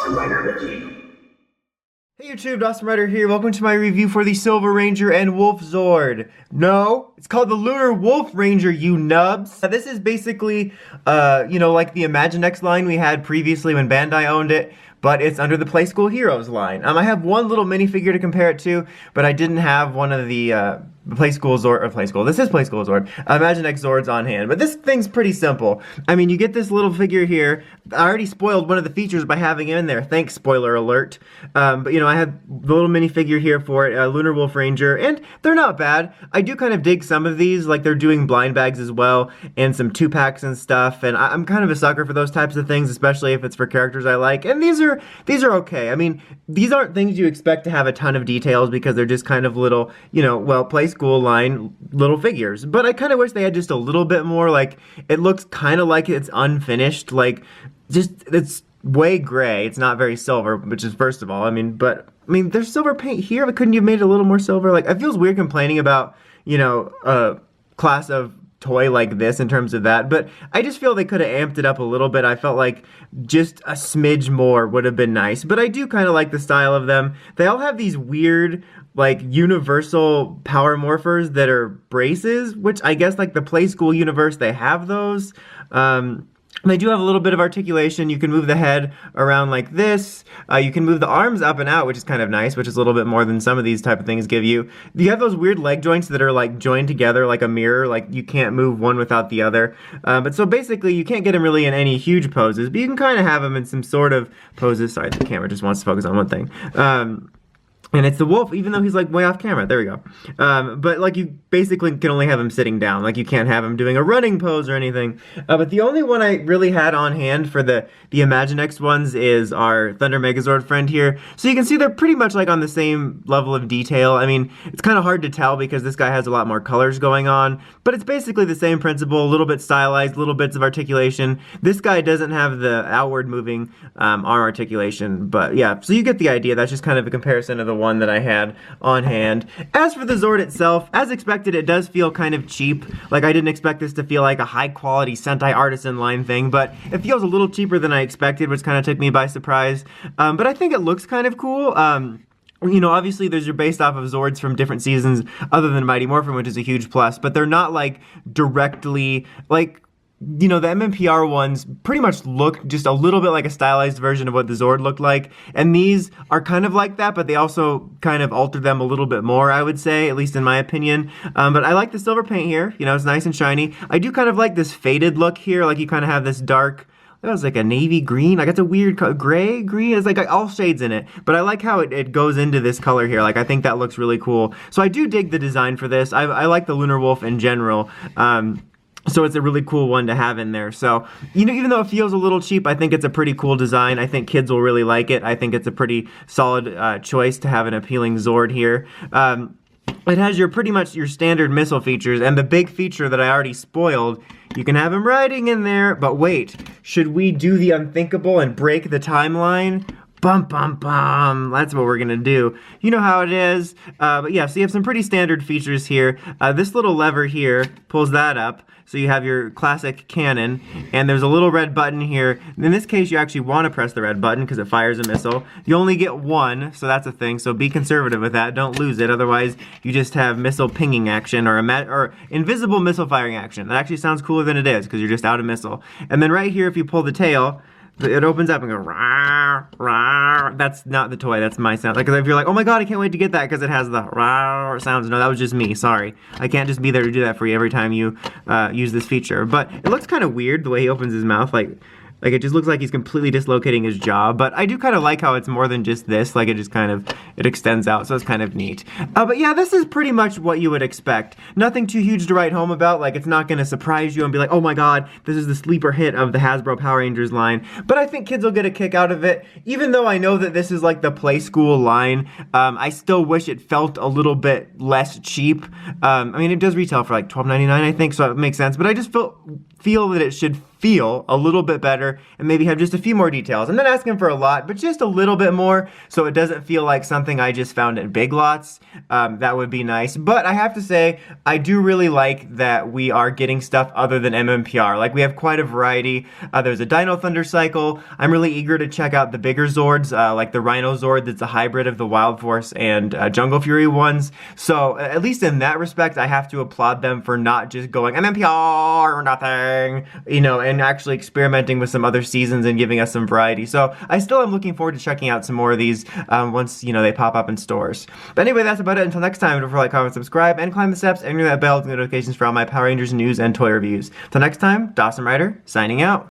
Awesome Rider Wiki. Hey YouTube, Awesome Rider here. Welcome to my review for the Silver Ranger and Wolf Zord. No, it's called the Lunar Wolf Ranger, you nubs. This is basically, like the Imaginext line we had previously when Bandai owned it, but it's under the Playskool Heroes line. I have one little minifigure to compare it to, but I didn't have one of the Playskool Zord, or Playskool, this is Playskool Zord, Imaginext Zords on hand. But this thing's pretty simple. I mean, you get this little figure here. I already spoiled one of the features by having it in there. Thanks, spoiler alert. But I had the little minifigure here for it, Lunar Wolf Ranger, and they're not bad. I do kind of dig some of these, like they're doing blind bags as well, and some 2-packs and stuff, and I'm kind of a sucker for those types of things, especially if it's for characters I like, and these are okay. I mean, these aren't things you expect to have a ton of details because they're just kind of little, Playskool line little figures, but I kind of wish they had just a little bit more. Like, it looks kind of like it's unfinished, like, it's way gray. It's not very silver, which is first of all, but there's silver paint here, but couldn't you have made it a little more silver? Like, it feels weird complaining about, a class of toy like this in terms of that, but I just feel they could have amped it up a little bit. I felt like just a smidge more would have been nice, but I do kind of like the style of them. They all have these weird, like, universal power morphers that are braces, which I guess, like, the Playskool universe, they have those. They do have a little bit of articulation. You can move the head around like this. You can move the arms up and out, which is kind of nice, which is a little bit more than some of these type of things give you. You have those weird leg joints that are like joined together like a mirror, like you can't move one without the other. But so basically you can't get them really in any huge poses, but you can kind of have them in some sort of poses. Sorry, the camera just wants to focus on one thing. And it's the wolf, even though he's like way off camera. There we go. But like you basically can only have him sitting down. Like you can't have him doing a running pose or anything. But the only one I really had on hand for the Imaginext ones is our Thunder Megazord friend here. So you can see they're pretty much like on the same level of detail. I mean, it's kind of hard to tell because this guy has a lot more colors going on. But it's basically the same principle, a little bit stylized, little bits of articulation. This guy doesn't have the outward moving arm articulation. But yeah, so you get the idea. That's just kind of a comparison of the one that I had on hand. As for the Zord itself, as expected, it does feel kind of cheap. Like, I didn't expect this to feel like a high-quality Sentai Artisan line thing, but it feels a little cheaper than I expected, which kind of took me by surprise. But I think it looks kind of cool. Obviously there's your based off of Zords from different seasons other than Mighty Morphin, which is a huge plus, but they're not, like, directly, like, the MMPR ones pretty much look just a little bit like a stylized version of what the Zord looked like, and these are kind of like that, but they also kind of alter them a little bit more, I would say, at least in my opinion. But I like the silver paint here, it's nice and shiny. I do kind of like this faded look here, like you kind of have this dark, that was like a navy green, like it's a weird gray green, it's like all shades in it, but I like how it goes into this color here. Like, I think that looks really cool. So I do dig the design for this. I like the Lunar Wolf in general. So it's a really cool one to have in there. So, even though it feels a little cheap, I think it's a pretty cool design. I think kids will really like it. I think it's a pretty solid choice to have an appealing Zord here. It has pretty much your standard missile features, and the big feature that I already spoiled, you can have him riding in there. But wait, should we do the unthinkable and break the timeline? Bum, bum, bum. That's what we're going to do. You know how it is. But yeah, so you have some pretty standard features here. This little lever here pulls that up. So you have your classic cannon, and there's a little red button here. In this case, you actually want to press the red button because it fires a missile. You only get one, so that's a thing. So be conservative with that. Don't lose it. Otherwise, you just have missile pinging action or invisible missile firing action. That actually sounds cooler than it is because you're just out of missile. And then right here, if you pull the tail, it opens up and goes, rah, rah. That's not the toy, that's my sound. Like, if you're like, oh my god, I can't wait to get that because it has the rah sounds. No, that was just me, sorry. I can't just be there to do that for you every time you use this feature. But it looks kind of weird the way he opens his mouth, like it just looks like he's completely dislocating his jaw, but I do kind of like how it's more than just this, like it just kind of, it extends out, so it's kind of neat. But yeah, this is pretty much what you would expect. Nothing too huge to write home about, like it's not going to surprise you and be like, oh my god, this is the sleeper hit of the Hasbro Power Rangers line, but I think kids will get a kick out of it. Even though I know that this is like the Playskool line, I still wish it felt a little bit less cheap. It does retail for like $12.99, I think, so it makes sense, but I just feel that it should feel a little bit better and maybe have just a few more details. I'm not asking for a lot, but just a little bit more so it doesn't feel like something I just found at Big Lots. That would be nice. But I have to say, I do really like that we are getting stuff other than MMPR. Like, we have quite a variety. There's a Dino Thunder Cycle. I'm really eager to check out the bigger Zords, like the Rhino Zord that's a hybrid of the Wild Force and Jungle Fury ones. So at least in that respect, I have to applaud them for not just going MMPR or nothing, you know, and actually experimenting with some other seasons and giving us some variety. So I still am looking forward to checking out some more of these once, you know, they pop up in stores. But anyway, that's about it. Until next time, don't forget to like, comment, subscribe, and climb the steps, and ring that bell to get notifications for all my Power Rangers news and toy reviews. Till next time, Dawson Rider, signing out.